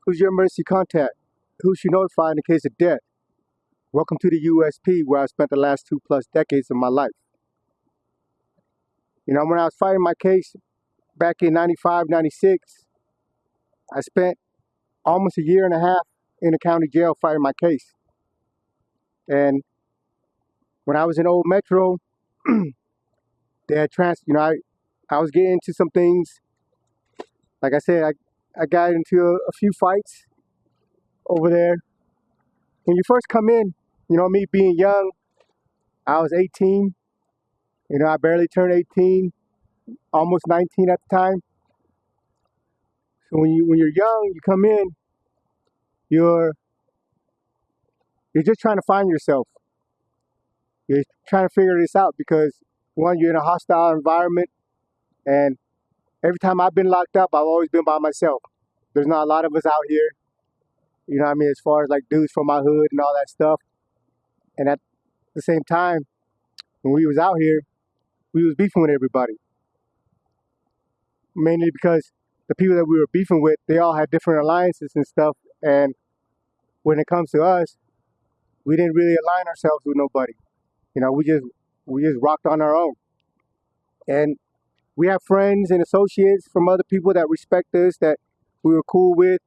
Who's your emergency contact? Who should notify in the case of death? Welcome to the USP, where I spent the last 2+ decades of my life. When I was fighting my case back in 95, 96, I spent almost a year and a half in the county jail fighting my case. And when I was in Old Metro, they had I was getting into some things. Like I said, I got into a few fights over there. When you first come in, me being young, I was 18. I barely turned 18, almost 19 at the time. So when you're young, you come in, you're just trying to find yourself. You're trying to figure this out because, one, you're in a hostile environment, and every time I've been locked up, I've always been by myself. There's not a lot of us out here, as far as like dudes from my hood and all that stuff. And at the same time, when we was out here, we was beefing with everybody. Mainly because the people that we were beefing with, they all had different alliances and stuff. And when it comes to us, we didn't really align ourselves with nobody. We just rocked on our own. And we have friends and associates from other people that respect us, that we were cool with.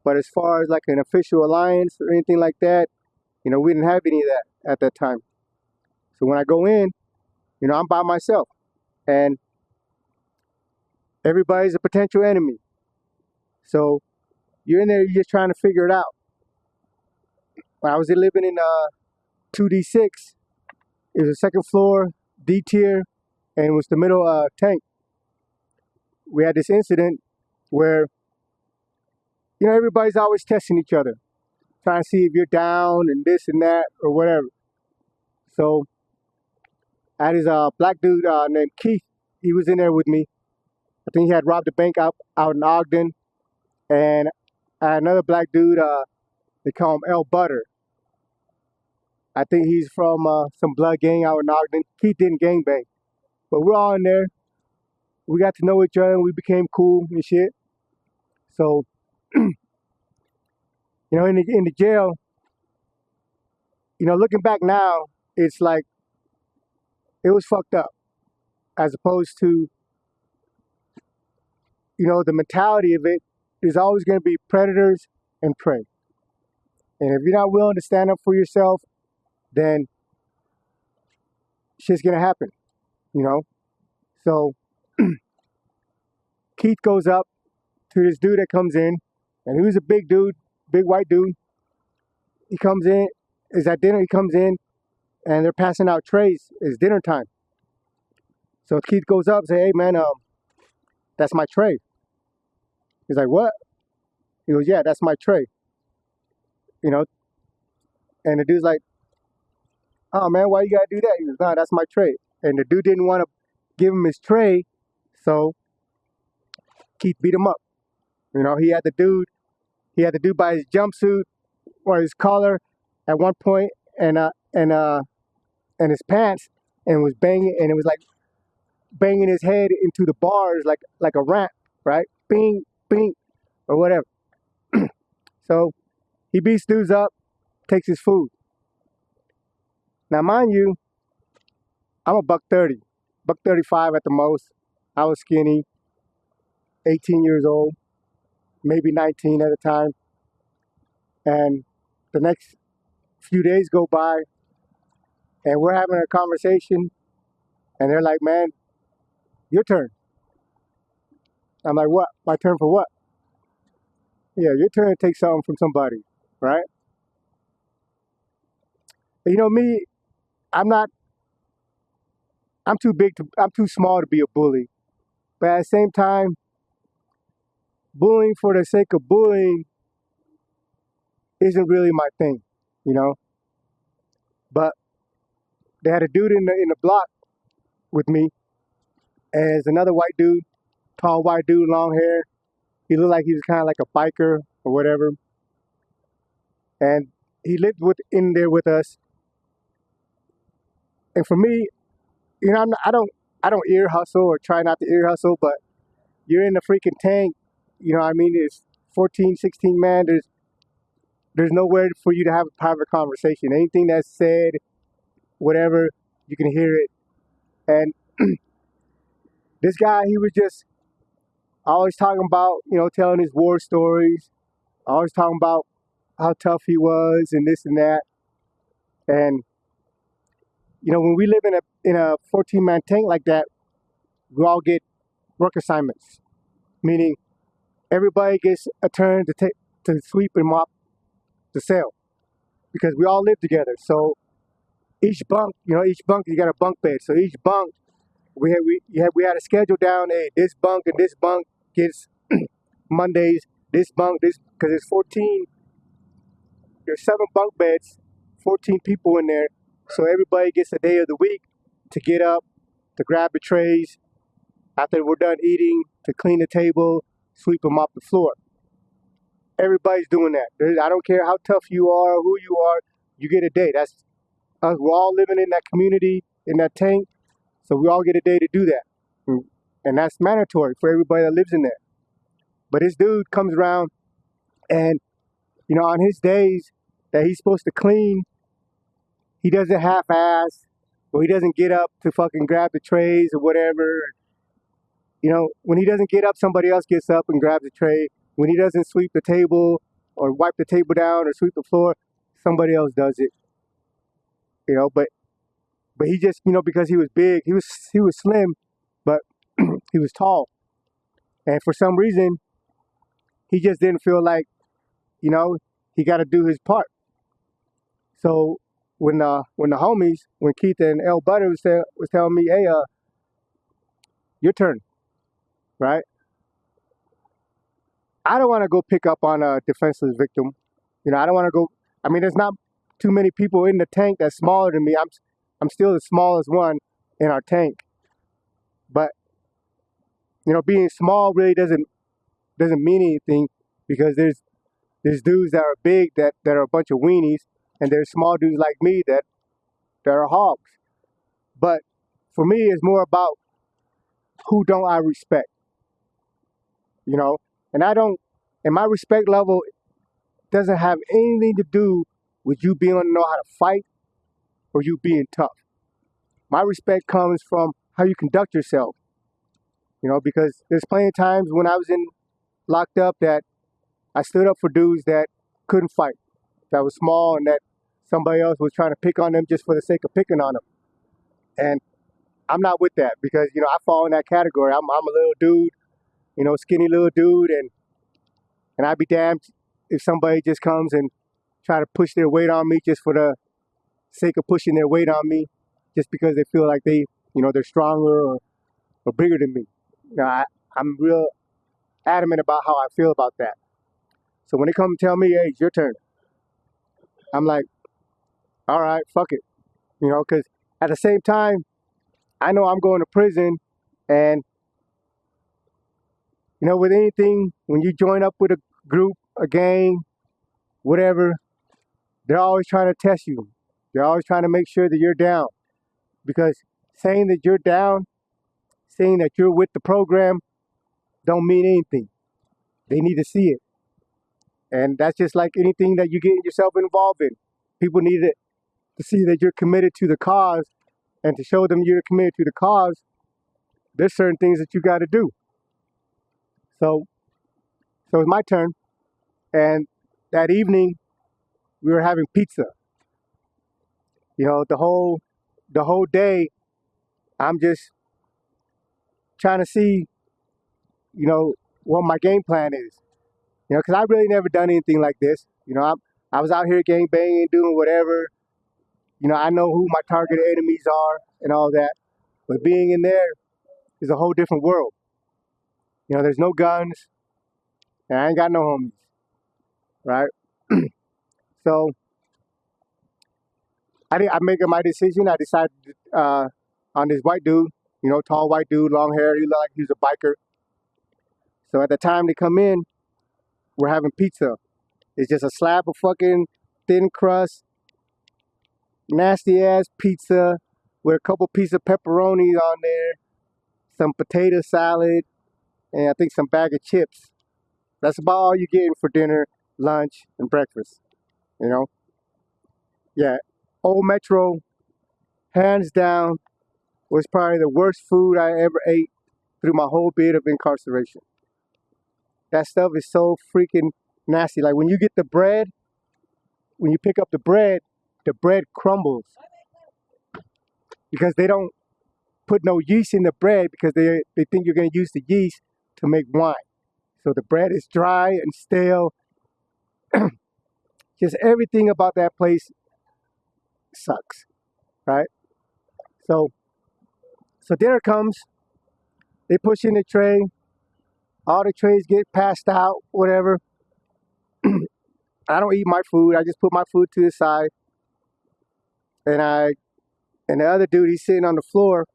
But as far as like an official alliance or anything like that, we didn't have any of that at that time. So when I go in, I'm by myself. And everybody's a potential enemy. So you're in there, you're just trying to figure it out. When I was living in 2D6, it was a second floor, D tier, and it was the middle tank. We had this incident where, everybody's always testing each other, trying to see if you're down and this and that or whatever. So I had this black dude named Keith. He was in there with me. I think he had robbed a bank out in Ogden. And I had another black dude, they call him L Butter. I think he's from some blood gang out in Ogden. Keith didn't gangbang. But we're all in there. We got to know each other and we became cool and shit. So, in the jail, looking back now, it's like, it was fucked up. As opposed to, the mentality of it is always going to be predators and prey. And if you're not willing to stand up for yourself, then shit's going to happen, So Keith goes up to this dude that comes in, and he was a big dude, big white dude. He comes in, is at dinner, he comes in, and they're passing out trays. It's dinner time. So Keith goes up and says, "Hey man, that's my tray." He's like, "What?" He goes, "Yeah, that's my tray." And the dude's like, "Oh man, why you gotta do that?" He goes, "No, that's my tray." And the dude didn't want to give him his tray, so Keith beat him up. He had the dude by his jumpsuit or his collar at one point, and his pants, and was banging, and it was like banging his head into the bars like a ramp, right? Bing, bing, or whatever. So he beats dudes up, takes his food. Now, mind you, I'm a $130, $135 at the most. I was skinny, 18 years old, maybe 19 at the time. And the next few days go by, and we're having a conversation, and they're like, "Man, your turn." I'm like, "What? My turn for what?" "Yeah, your turn to take something from somebody, right?" And me, I'm not, I'm too small to be a bully. But at the same time, bullying for the sake of bullying isn't really my thing, you know. But they had a dude in the block with me, and there's another white dude, tall white dude, long hair. He looked like he was kind of like a biker or whatever. And he lived in there with us. And for me, I don't ear hustle or try not to ear hustle, but you're in the freaking tank, you know what I mean? It's 14, 16 man, there's nowhere for you to have a private conversation. Anything that's said, whatever, you can hear it. And this guy, he was just always talking about, telling his war stories, always talking about how tough he was and this and that. And when we live in a 14-man tank like that, we all get work assignments, meaning everybody gets a turn to sweep and mop the cell because we all live together. So each bunk, you got a bunk bed. So each bunk, we had a schedule down. Hey, this bunk and this bunk gets Mondays. This bunk, because it's 14. There's 7 bunk beds, 14 people in there. So everybody gets a day of the week to get up, to grab the trays after we're done eating, to clean the table, sweep and mop the floor. Everybody's doing that. I don't care how tough you are, who you are, you get a day. That's us. We're all living in that community, in that tank, so we all get a day to do that. And that's mandatory for everybody that lives in there. But this dude comes around and, on his days that he's supposed to clean, he doesn't half-ass, or he doesn't get up to fucking grab the trays or whatever. When he doesn't get up, somebody else gets up and grabs the tray. When he doesn't sweep the table or wipe the table down or sweep the floor, somebody else does it. But he just, because he was big, he was slim, but he was tall. And for some reason, he just didn't feel like, he got to do his part. So when the homies, when Keith and L Butter was telling me, hey, your turn, right? I don't want to go pick up on a defenseless victim. I don't want to go. I mean, there's not too many people in the tank that's smaller than me. I'm still the smallest one in our tank. But being small really doesn't mean anything, because there's dudes that are big that are a bunch of weenies, and there's small dudes like me that are hogs. But for me, it's more about who don't I respect, and and my respect level doesn't have anything to do with you being able to know how to fight or you being tough. My respect comes from how you conduct yourself, because there's plenty of times when I was locked up that I stood up for dudes that couldn't fight, that was small, and that somebody else was trying to pick on them just for the sake of picking on them. And I'm not with that, because I fall in that category. I'm a little dude, skinny little dude, and I'd be damned if somebody just comes and try to push their weight on me just for the sake of pushing their weight on me, just because they feel like they're stronger or bigger than me. I'm real adamant about how I feel about that. So when they come and tell me, hey, it's your turn, I'm like, all right, fuck it. Because at the same time, I know I'm going to prison, and with anything, when you join up with a group, a gang, whatever, they're always trying to test you. They're always trying to make sure that you're down. Because saying that you're down, saying that you're with the program, don't mean anything. They need to see it. And that's just like anything that you get yourself involved in. People need to see that you're committed to the cause, and to show them you're committed to the cause, there's certain things that you got to do. So it's my turn, and that evening we were having pizza. The whole day I'm just trying to see, what my game plan is. Because I've really never done anything like this. I was out here gang banging, doing whatever. I know who my target enemies are and all that. But being in there is a whole different world. There's no guns, and I ain't got no homies, right? So I make my decision. I decided on this white dude, tall white dude, long hair. He looked like he was a biker. So at the time they come in, we're having pizza. It's just a slab of fucking thin crust, nasty ass pizza with a couple pieces of pepperoni on there, some potato salad, and I think some bag of chips. That's about all you're getting for dinner, lunch, and breakfast. You know, yeah. Old Metro, hands down, was probably the worst food I ever ate through my whole bit of incarceration. That stuff is so freaking nasty. Like when you get the bread, when you pick up the bread crumbles because they don't put no yeast in the bread because they think you're going to use the yeast to make wine. So the bread is dry and stale. Just everything about that place sucks, right? So so dinner comes, they push in the tray, all the trays get passed out, whatever. I don't eat my food. I just put my food to the side, and and the other dude, he's sitting on the floor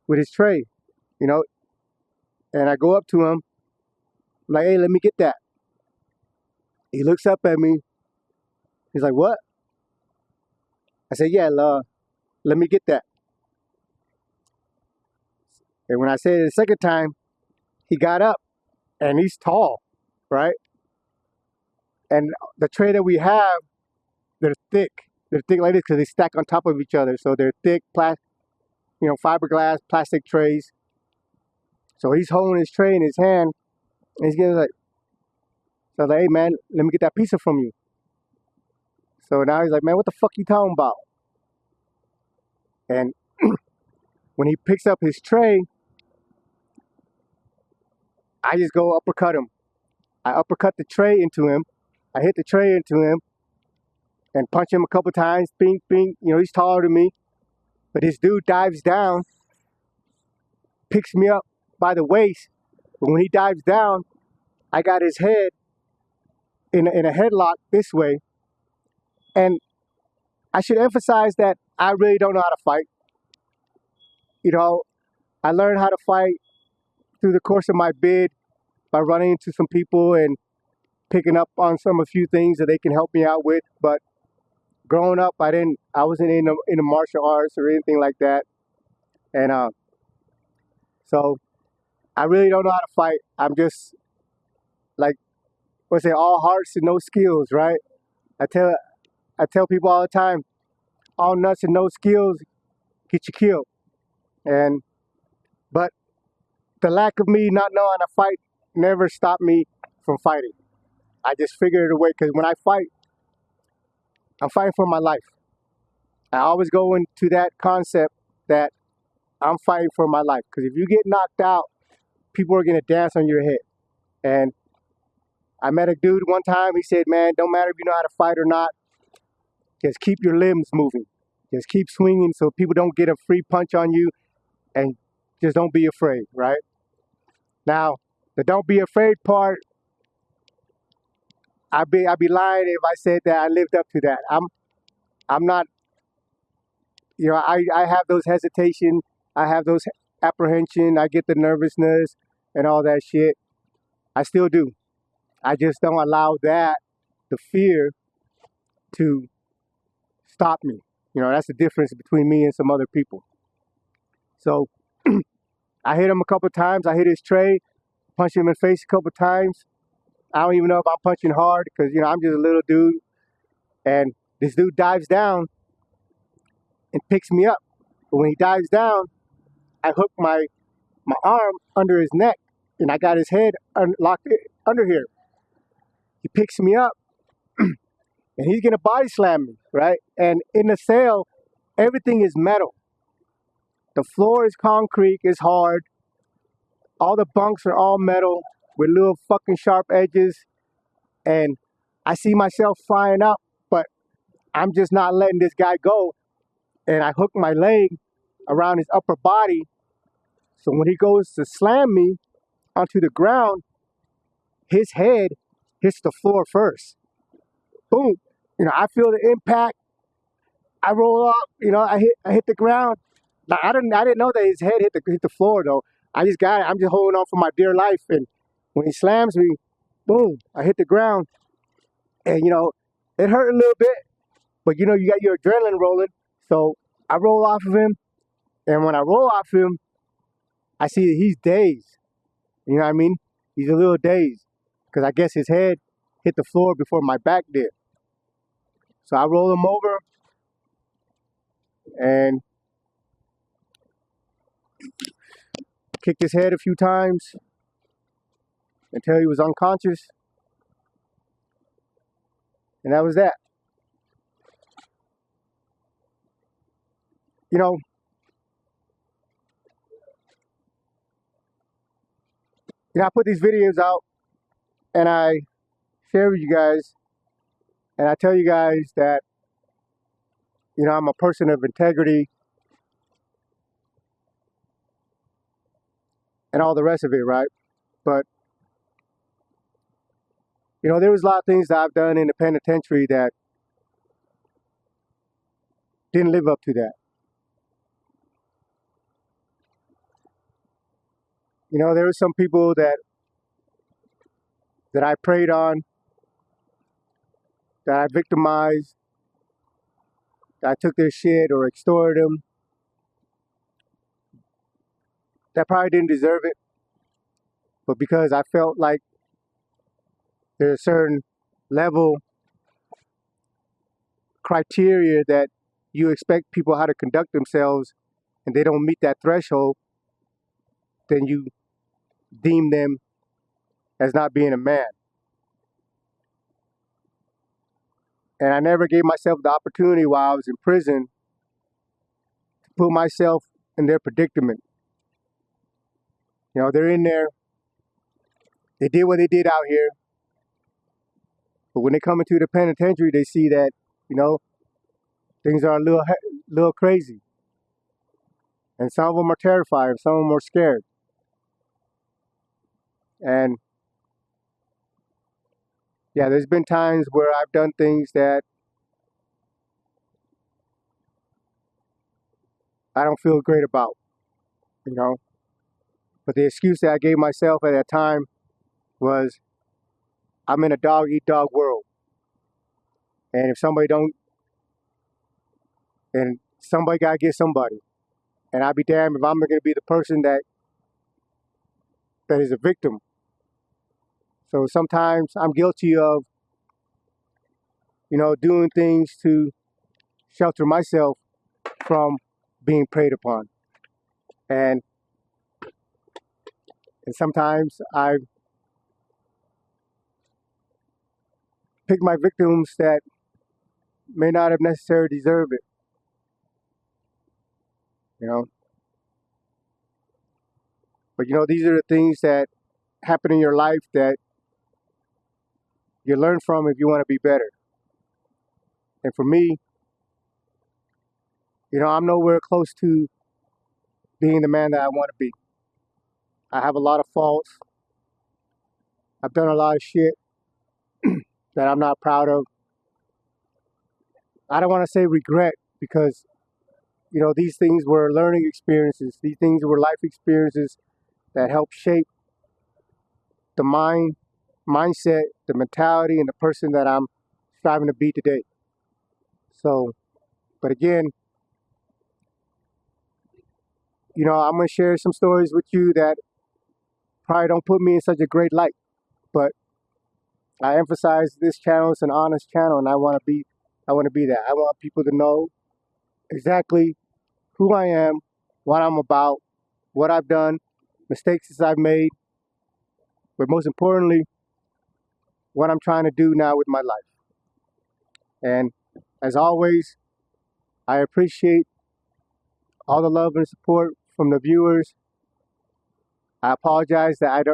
with his tray, you know, and I go up to him, I'm like, hey, let me get that. He looks up at me. He's like, what? I said, yeah, let me get that. And when I said it the second time, he got up, and he's tall, right? And the tray that we have, they're thick. They're thick like this because they stack on top of each other. So they're thick, fiberglass, plastic trays. So he's holding his tray in his hand, and he's getting like, so I was like, hey man, let me get that pizza from you. So now he's like, man, what the fuck you talking about? And when he picks up his tray, I just go uppercut him. I uppercut the tray into him. I hit the tray into him and punch him a couple times. Bing, bing. You know, he's taller than me. But this dude dives down, picks me up by the waist. But when he dives down, I got his head in a headlock this way. And I should emphasize that I really don't know how to fight. You know, I learned how to fight through the course of my bid by running into some people and picking up on a few things that they can help me out with. But growing up, I wasn't in the martial arts or anything like that. And so I really don't know how to fight. I'm just like, what's it, all hearts and no skills, right? I tell I tell people all the time, all nuts and no skills get you killed. And but the lack of me not knowing how to fight never stopped me from fighting. I just figured it a way because when I fight, I'm fighting for my life. I always go into that concept that I'm fighting for my life. Because if you get knocked out, people are going to dance on your head. And I met a dude one time. He said, man, don't matter if you know how to fight or not. Just keep your limbs moving. Just keep swinging so people don't get a free punch on you. And just don't be afraid, right? Now, the don't be afraid part, I'd be lying if I said that I lived up to that. I'm not, I have those hesitation, I have those apprehension, I get the nervousness and all that shit. I still do. I just don't allow that, the fear, to stop me. That's the difference between me and some other people. So I hit him a couple times. I hit his tray, punched him in the face a couple times. I don't even know if I'm punching hard because, I'm just a little dude. And this dude dives down and picks me up. But when he dives down, I hook my arm under his neck and I got his head locked under here. He picks me up and he's going to body slam me, right? And in the cell, everything is metal. The floor is concrete, it's hard. All the bunks are all metal with little fucking sharp edges. And I see myself flying up, but I'm just not letting this guy go. And I hook my leg around his upper body. So when he goes to slam me onto the ground, his head hits the floor first. Boom. I feel the impact. I roll up, I hit the ground. Now, I didn't know that his head hit the floor though. I'm just holding on for my dear life. And when he slams me, boom, I hit the ground. And it hurt a little bit, but you got your adrenaline rolling. So I roll off of him. And when I roll off him, I see that he's dazed. You know what I mean? He's a little dazed. because I guess his head hit the floor before my back did. So I rolled him over and kicked his head a few times until he was unconscious, and that was that. You know, I put these videos out and I share with you guys, and I tell you guys that, I'm a person of integrity and all the rest of it, right? But, there was a lot of things that I've done in the penitentiary that didn't live up to that. There were some people that I preyed on, that I victimized, that I took their shit or extorted them, that probably didn't deserve it, but because I felt like there's a certain level criteria that you expect people how to conduct themselves, and they don't meet that threshold, then you deem them as not being a man. And I never gave myself the opportunity while I was in prison to put myself in their predicament. They're in there, they did what they did out here, but when they come into the penitentiary, they see that, things are a little crazy. And some of them are terrified, and some of them are scared. And yeah, there's been times where I've done things that I don't feel great about, you know. But the excuse that I gave myself at that time was, I'm in a dog eat dog world. And if somebody don't, and somebody gotta get somebody. And I'd be damned if I'm gonna be the person that is a victim. So sometimes I'm guilty of, doing things to shelter myself from being preyed upon. And sometimes I pick my victims that may not have necessarily deserved it, you know. But these are the things that happen in your life that you learn from if you want to be better. And for me, I'm nowhere close to being the man that I want to be. I have a lot of faults. I've done a lot of shit that I'm not proud of. I don't want to say regret because, these things were learning experiences. These things were life experiences that help shape the mindset, the mentality, and the person that I'm striving to be today. So, but again, I'm going to share some stories with you that probably don't put me in such a great light, but I emphasize this channel is an honest channel, and I want to be that. I want people to know exactly who I am, what I'm about, what I've done, mistakes that I've made, but most importantly, what I'm trying to do now with my life. And as always, I appreciate all the love and support from the viewers. I apologize that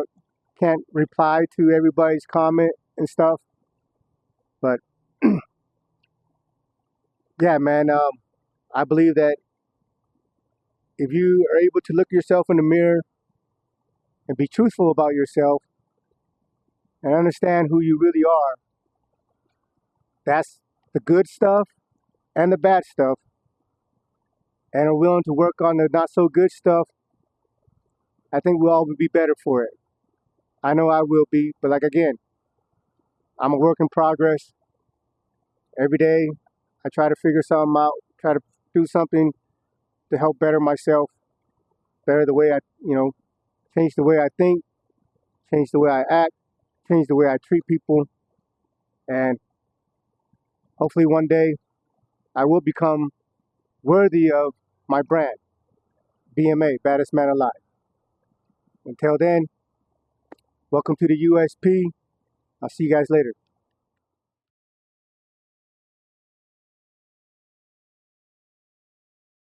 can't reply to everybody's comment and stuff, but yeah, man, I believe that if you are able to look yourself in the mirror and be truthful about yourself and understand who you really are, that's the good stuff and the bad stuff, and are willing to work on the not so good stuff, I think we'll all be better for it. I know I will be, but like again, I'm a work in progress. Every day, I try to figure something out, try to do something to help better myself, better the way change the way I think, change the way I act, change the way I treat people, and hopefully one day I will become worthy of my brand, BMA, baddest man alive. Until then, welcome to the USP. I'll see you guys later.